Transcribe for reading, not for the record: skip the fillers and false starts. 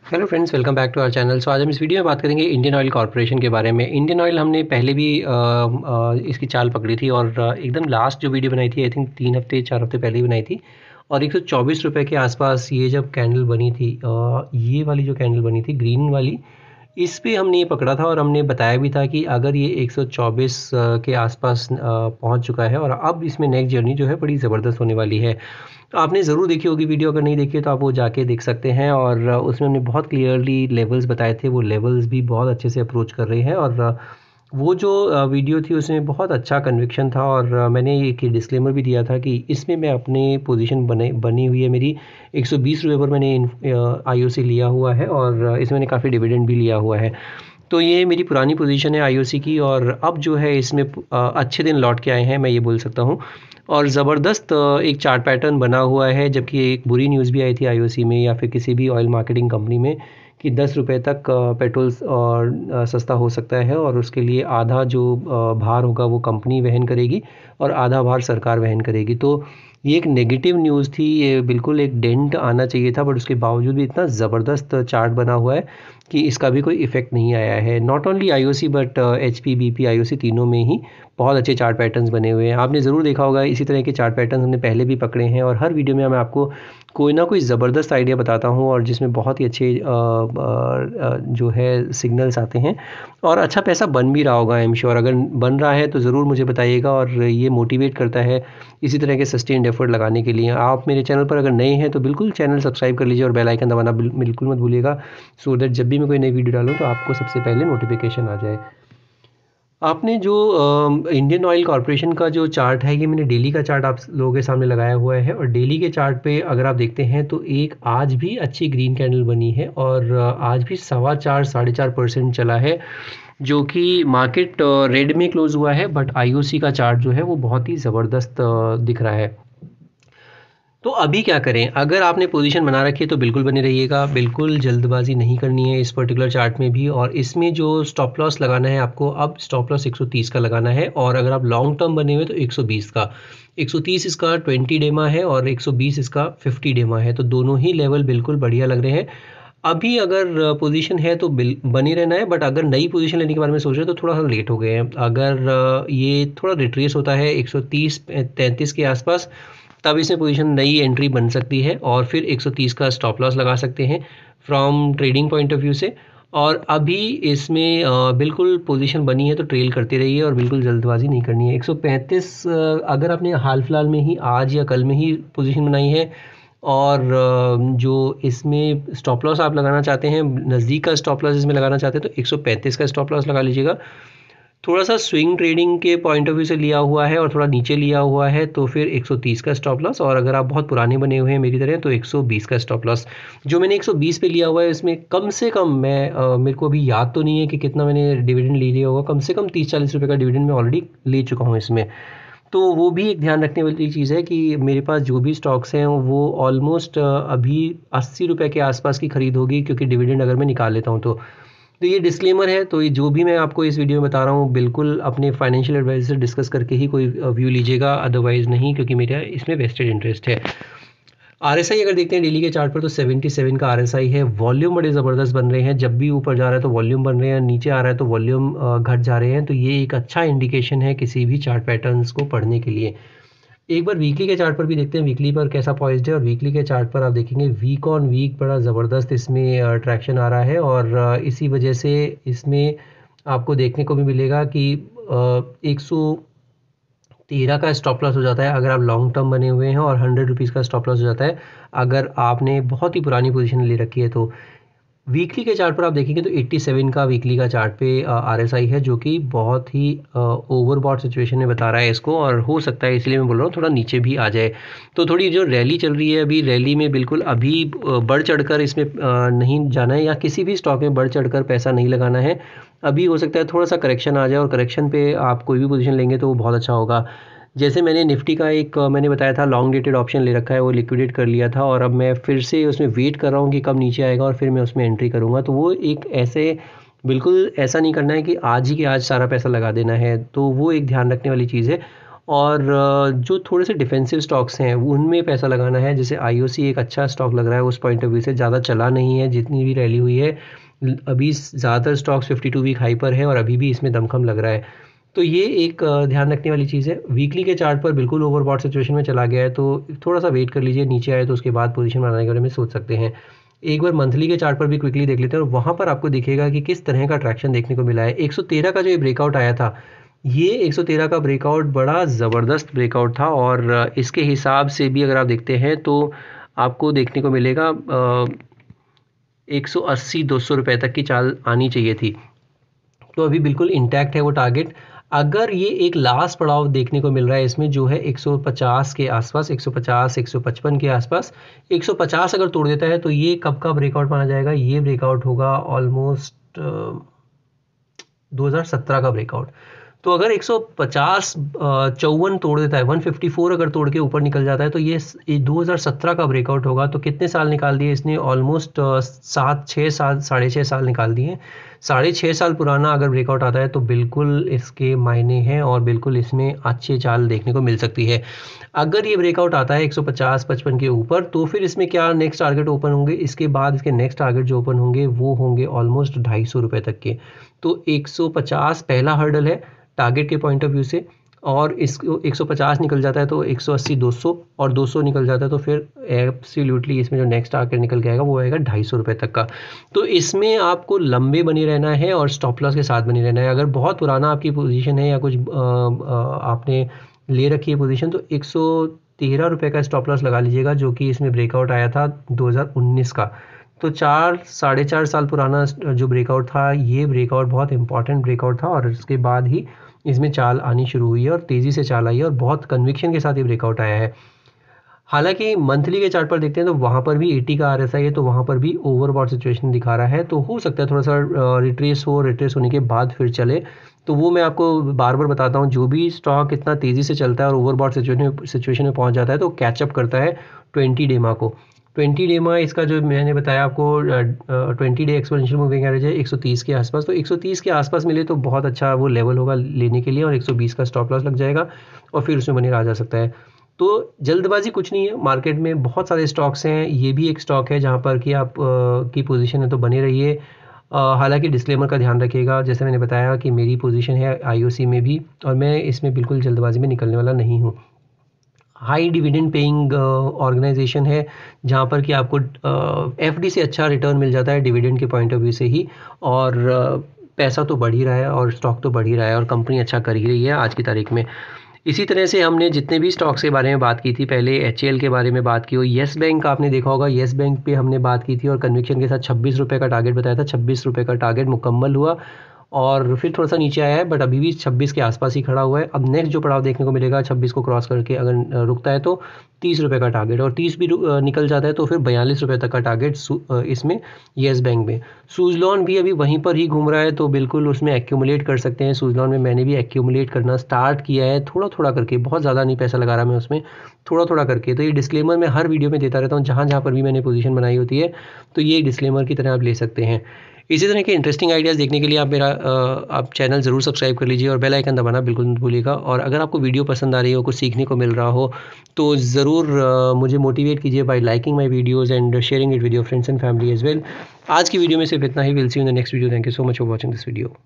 Hello friends, welcome back to our channel. So आज हम इस वीडियो में बात करेंगे इंडियन ऑयल कॉर्पोरेशन के बारे में। इंडियन ऑयल हमने पहले भी इसकी चाल पकड़ी थी और एकदम लास्ट जो वीडियो बनाई थी आई थिंक 3 हफ्ते 4 हफ्ते पहले ही बनाई थी। और 124 रुपये के आसपास ये जब कैंडल बनी थी, ये वाली जो कैंडल बनी थी ग्रीन वाली, इस पे हमने ये पकड़ा था और हमने बताया भी था कि अगर ये 124 के आसपास पहुंच चुका है और अब इसमें नेक्स्ट जर्नी जो है बड़ी ज़बरदस्त होने वाली है। तो आपने ज़रूर देखी होगी वीडियो, अगर नहीं देखी है तो आप वो जाके देख सकते हैं। और उसमें हमने बहुत क्लियरली लेवल्स बताए थे, वो लेवल्स भी बहुत अच्छे से अप्रोच कर रहे हैं। और वो जो वीडियो थी उसमें बहुत अच्छा कन्विक्शन था और मैंने एक डिस्क्लेमर भी दिया था कि इसमें मैं अपने पोजीशन बनी हुई है मेरी 120 रुपये पर मैंने आईओसी लिया हुआ है और इसमें मैंने काफ़ी डिविडेंड भी लिया हुआ है। तो ये मेरी पुरानी पोजीशन है आईओसी की और अब जो है इसमें अच्छे दिन लौट के आए हैं, मैं ये बोल सकता हूँ। और ज़बरदस्त एक चार्ट पैटर्न बना हुआ है, जबकि एक बुरी न्यूज़ भी आई थी आईओसी में या फिर किसी भी ऑयल मार्केटिंग कंपनी में कि 10 रुपये तक पेट्रोल और सस्ता हो सकता है और उसके लिए आधा जो भार होगा वो कंपनी वहन करेगी और आधा भार सरकार वहन करेगी। तो ये एक नेगेटिव न्यूज़ थी, ये बिल्कुल एक डेंट आना चाहिए था, बट उसके बावजूद भी इतना ज़बरदस्त चार्ट बना हुआ है कि इसका भी कोई इफ़ेक्ट नहीं आया है। Not only IOC but HP, BP, IOC तीनों में ही बहुत अच्छे चार्ट पैटर्न्स बने हुए हैं। आपने ज़रूर देखा होगा इसी तरह के चार्ट पैटर्न्स हमने पहले भी पकड़े हैं और हर वीडियो में मैं आपको कोई ना कोई ज़बरदस्त आइडिया बताता हूँ और जिसमें बहुत ही अच्छे जो है सिग्नल्स आते हैं और अच्छा पैसा बन भी रहा होगा। आई एम श्योर अगर बन रहा है तो ज़रूर मुझे बताइएगा और ये मोटिवेट करता है इसी तरह के सस्टेन्ड एफर्ट लगाने के लिए। आप मेरे चैनल पर अगर नए हैं तो बिल्कुल चैनल सब्सक्राइब कर लीजिए और बेल आइकन दबाना बिल्कुल मत भूलिएगा, सो दैट जब भी मैं कोई नई वीडियो डालूँ तो आपको सबसे पहले नोटिफिकेशन आ जाए। आपने जो इंडियन ऑयल कॉर्पोरेशन का जो चार्ट है, ये मैंने डेली का चार्ट आप लोगों के सामने लगाया हुआ है और डेली के चार्ट पे अगर आप देखते हैं तो एक आज भी अच्छी ग्रीन कैंडल बनी है और आज भी 4.25-4.5% चला है, जो कि मार्केट रेड में क्लोज हुआ है। बट आईओसी का चार्ट जो है वो बहुत ही ज़बरदस्त दिख रहा है। तो अभी क्या करें? अगर आपने पोजीशन बना रखी है तो बिल्कुल बने रहिएगा, बिल्कुल जल्दबाजी नहीं करनी है इस पर्टिकुलर चार्ट में भी। और इसमें जो स्टॉप लॉस लगाना है आपको, अब स्टॉप लॉस 130 का लगाना है और अगर आप लॉन्ग टर्म बने हुए तो 120 का। 130 इसका 20 डेमा है और 120 इसका 50 डेमा है, तो दोनों ही लेवल बिल्कुल बढ़िया लग रहे हैं। अभी अगर पोजीशन है तो बने रहना है, बट अगर नई पोजीशन लेने के बारे में सोच रहे हैं तो थोड़ा सा लेट हो गए हैं। अगर ये थोड़ा रिट्रेस होता है 130-33 के आसपास, तब इसमें पोजीशन नई एंट्री बन सकती है और फिर 130 का स्टॉप लॉस लगा सकते हैं from trading point of view से। और अभी इसमें बिल्कुल पोजीशन बनी है तो ट्रेल करते रहिए और बिल्कुल जल्दबाजी नहीं करनी है। 135 अगर आपने हाल फिलहाल में ही आज या कल में ही पोजीशन बनाई है और जो इसमें स्टॉप लॉस आप लगाना चाहते हैं, नज़दीक का स्टॉप लॉस इसमें लगाना चाहते हैं तो 135 का स्टॉप लॉस लगा लीजिएगा। थोड़ा सा स्विंग ट्रेडिंग के पॉइंट ऑफ व्यू से लिया हुआ है और थोड़ा नीचे लिया हुआ है तो फिर 130 का स्टॉप लॉस, और अगर आप बहुत पुराने बने हुए हैं मेरी तरह तो 120 का स्टॉप लॉस। जो मैंने 120 पे लिया हुआ है इसमें कम से कम मेरे को अभी याद तो नहीं है कि कितना मैंने डिविडेंड ले लिया होगा, कम से कम 30-40 रुपये का डिविडेंड मैं ऑलरेडी ले चुका हूँ इसमें। तो वो भी एक ध्यान रखने वाली चीज़ है कि मेरे पास जो भी स्टॉक्स हैं वो ऑलमोस्ट अभी 80 रुपये के आसपास की खरीद होगी, क्योंकि डिविडेंड अगर मैं निकाल लेता हूँ तो ये डिस्क्लेमर है। तो ये जो भी मैं आपको इस वीडियो में बता रहा हूँ बिल्कुल अपने फाइनेंशियल एडवाइजर से डिस्कस करके ही कोई व्यू लीजिएगा, अदरवाइज़ नहीं, क्योंकि मेरा इसमें वेस्टेड इंटरेस्ट है। आरएसआई अगर देखते हैं डेली के चार्ट पर तो 77 का आरएसआई है। वॉल्यूम बड़े ज़बरदस्त बन रहे हैं, जब भी ऊपर जा रहा है तो वॉल्यूम बन रहे हैं, नीचे आ रहा है तो वॉल्यूम घट जा रहे हैं। तो ये एक अच्छा इंडिकेशन है किसी भी चार्ट पैटर्न्स को पढ़ने के लिए। एक बार वीकली के चार्ट पर भी देखते हैं वीकली पर कैसा पॉइज्ड है। और वीकली के चार्ट पर आप देखेंगे वीक ऑन वीक बड़ा ज़बरदस्त इसमें ट्रैक्शन आ रहा है और इसी वजह से इसमें आपको देखने को भी मिलेगा कि 113 का स्टॉप लॉस हो जाता है अगर आप लॉन्ग टर्म बने हुए हैं और 100 रुपीज़ का स्टॉप लॉस हो जाता है अगर आपने बहुत ही पुरानी पोजीशन ले रखी है। तो वीकली के चार्ट पर आप देखेंगे तो 87 का वीकली का चार्ट पे आरएसआई है, जो कि बहुत ही ओवरबॉट सिचुएशन में बता रहा है इसको, और हो सकता है इसलिए मैं बोल रहा हूँ थोड़ा नीचे भी आ जाए। तो थोड़ी जो रैली चल रही है अभी, रैली में बिल्कुल अभी बढ़ चढ़कर इसमें नहीं जाना है या किसी भी स्टॉक में बढ़ चढ़कर पैसा नहीं लगाना है। अभी हो सकता है थोड़ा सा करेक्शन आ जाए और करेक्शन पे आप कोई भी पोजीशन लेंगे तो वो बहुत अच्छा होगा। जैसे मैंने निफ्टी का एक मैंने बताया था लॉन्ग डेटेड ऑप्शन ले रखा है, वो लिक्विडेट कर लिया था और अब मैं फिर से उसमें वेट कर रहा हूँ कि कब नीचे आएगा और फिर मैं उसमें एंट्री करूँगा। तो वो एक ऐसे बिल्कुल ऐसा नहीं करना है कि आज ही के आज सारा पैसा लगा देना है, तो वो एक ध्यान रखने वाली चीज़ है। और जो थोड़े से डिफेंसिव स्टॉक्स हैं उनमें पैसा लगाना है। जैसे आईओसी एक अच्छा स्टॉक लग रहा है उस पॉइंट ऑफ व्यू से, ज़्यादा चला नहीं है, जितनी भी रैली हुई है अभी ज़्यादातर स्टॉक्स 52 वीक हाई पर है और अभी भी इसमें दमखम लग रहा है। तो ये एक ध्यान रखने वाली चीज़ है। वीकली के चार्ट पर बिल्कुल ओवरबॉट सिचुएशन में चला गया है, तो थोड़ा सा वेट कर लीजिए, नीचे आए तो उसके बाद पोजीशन बनाने के बारे में सोच सकते हैं। एक बार मंथली के चार्ट पर भी क्विकली देख लेते हैं और वहाँ पर आपको दिखेगा कि किस तरह का ट्रैक्शन देखने को मिला है। 113 का जो ये ब्रेकआउट आया था, ये 113 का ब्रेकआउट बड़ा ज़बरदस्त ब्रेकआउट था और इसके हिसाब से भी अगर आप देखते हैं तो आपको देखने को मिलेगा 180-200 रुपये तक की चाल आनी चाहिए थी। तो अभी बिल्कुल इंटैक्ट है वो टारगेट। अगर ये एक लास्ट पड़ाव देखने को मिल रहा है इसमें जो है 150 के आसपास, 150 155 के आसपास, 150 अगर तोड़ देता है तो ये कब का ब्रेकआउट माना जाएगा? ये ब्रेकआउट होगा ऑलमोस्ट 2017 का ब्रेकआउट। तो अगर 150 54 तोड़ देता है, 154 अगर तोड़ के ऊपर निकल जाता है तो ये 2017 का ब्रेकआउट होगा। तो कितने साल निकाल दिए इसने? ऑलमोस्ट 7-6 साल, 6.5 साल निकाल दिए। 6.5 साल पुराना अगर ब्रेकआउट आता है तो बिल्कुल इसके मायने हैं और बिल्कुल इसमें अच्छी चाल देखने को मिल सकती है। अगर ये ब्रेकआउट आता है 150-55 के ऊपर तो फिर इसमें क्या नेक्स्ट टारगेट ओपन होंगे? इसके बाद इसके नेक्स्ट टारगेट जो ओपन होंगे वो होंगे ऑलमोस्ट 250 रुपये तक के। तो 150 पहला हर्डल है टारगेट के पॉइंट ऑफ व्यू से, और इसको 150 निकल जाता है तो 180 200, और 200 निकल जाता है तो फिर एब्सोल्युटली इसमें जो नेक्स्ट टारगेट निकल के आएगा वो आएगा 250 रुपये तक का। तो इसमें आपको लंबे बने रहना है और स्टॉप लॉस के साथ बने रहना है। अगर बहुत पुराना आपकी पोजीशन है या कुछ आपने ले रखी है पोजीशन तो 113 रुपये का स्टॉप लॉस लगा लीजिएगा, जो कि इसमें ब्रेकआउट आया था 2019 का। तो 4-4.5 साल पुराना जो ब्रेकआउट था, ये ब्रेकआउट बहुत इंपॉर्टेंट ब्रेकआउट था और इसके बाद ही इसमें चाल आनी शुरू हुई है और तेज़ी से चाल आई है और बहुत कन्विक्शन के साथ ये ब्रेकआउट आया है। हालांकि मंथली के चार्ट पर देखते हैं तो वहाँ पर भी 80 का आरएसआई है, तो वहाँ पर भी ओवरबॉट सिचुएशन दिखा रहा है। तो हो सकता है थोड़ा सा रिट्रेस होने के बाद फिर चले। तो वो मैं आपको बार बार बताता हूँ, जो भी स्टॉक इतना तेज़ी से चलता है और ओवरबॉट सिचुएशन में पहुँच जाता है तो कैचअप करता है 20 डेमा को। 20 डेमा इसका जो मैंने बताया आपको 20 डे एक्सपोनेंशियल मूविंग एवरेज है 130 के आसपास। तो 130 के आसपास मिले तो बहुत अच्छा वो लेवल होगा लेने के लिए, और 120 का स्टॉप लॉस लग जाएगा और फिर उसमें बने रहा जा सकता है। तो जल्दबाजी कुछ नहीं है, मार्केट में बहुत सारे स्टॉक्स हैं, ये भी एक स्टॉक है जहाँ पर कि आप की पोजीशन है तो बने रहिए। हालांकि डिस्क्लेमर का ध्यान रखिएगा, जैसे मैंने बताया कि मेरी पोजीशन है आईओसी में भी और मैं इसमें बिल्कुल जल्दबाजी में निकलने वाला नहीं हूँ। हाई डिविडेंड पेइंग ऑर्गेनाइजेशन है जहाँ पर कि आपको एफडी से अच्छा रिटर्न मिल जाता है डिविडेंड के पॉइंट ऑफ व्यू से ही, और पैसा तो बढ़ ही रहा है और स्टॉक तो बढ़ ही रहा है और कंपनी अच्छा कर ही रही है आज की तारीख में। इसी तरह से हमने जितने भी स्टॉक्स के बारे में बात की थी, पहले एचएएल के बारे में बात की हो, येस बैंक आपने देखा होगा, येस बैंक पे हमने बात की थी और कन्विक्शन के साथ 26 रुपये का टारगेट बताया था। 26 रुपये का टारगेट मुकम्मल हुआ और फिर थोड़ा सा नीचे आया है, बट अभी भी 26 के आसपास ही खड़ा हुआ है। अब नेक्स्ट जो पड़ाव देखने को मिलेगा 26 को क्रॉस करके अगर रुकता है तो 30 रुपये का टारगेट, और 30 भी निकल जाता है तो फिर 42 रुपये तक का टारगेट इसमें येस बैंक में। सूजलॉन भी अभी वहीं पर ही घूम रहा है, तो बिल्कुल उसमें एक्यूमुलेट कर सकते हैं। सूजलॉन में मैंने भी एक्यूमुलेट करना स्टार्ट किया है थोड़ा थोड़ा करके, बहुत ज़्यादा नहीं पैसा लगा रहा मैं उसमें, थोड़ा थोड़ा करके। तो ये डिस्क्लेमर मैं हर वीडियो में देता रहता हूँ जहाँ जहाँ पर भी मैंने पोजीशन बनाई होती है, तो ये एक डिस्क्लेमर की तरह आप ले सकते हैं। इसी तरह के इंटरेस्टिंग आइडियाज़ देखने के लिए आप चैनल ज़रूर सब्सक्राइब कर लीजिए और बेल आइकन दबाना बिल्कुल मत भूलिएगा। और अगर आपको वीडियो पसंद आ रही हो, कुछ सीखने को मिल रहा हो, तो ज़रूर मुझे मोटिवेट कीजिए by liking my videos and sharing it with your friends and family as well. आज की वीडियो में सिर्फ इतना ही। Will see you in the next video. Thank you so much for watching this video.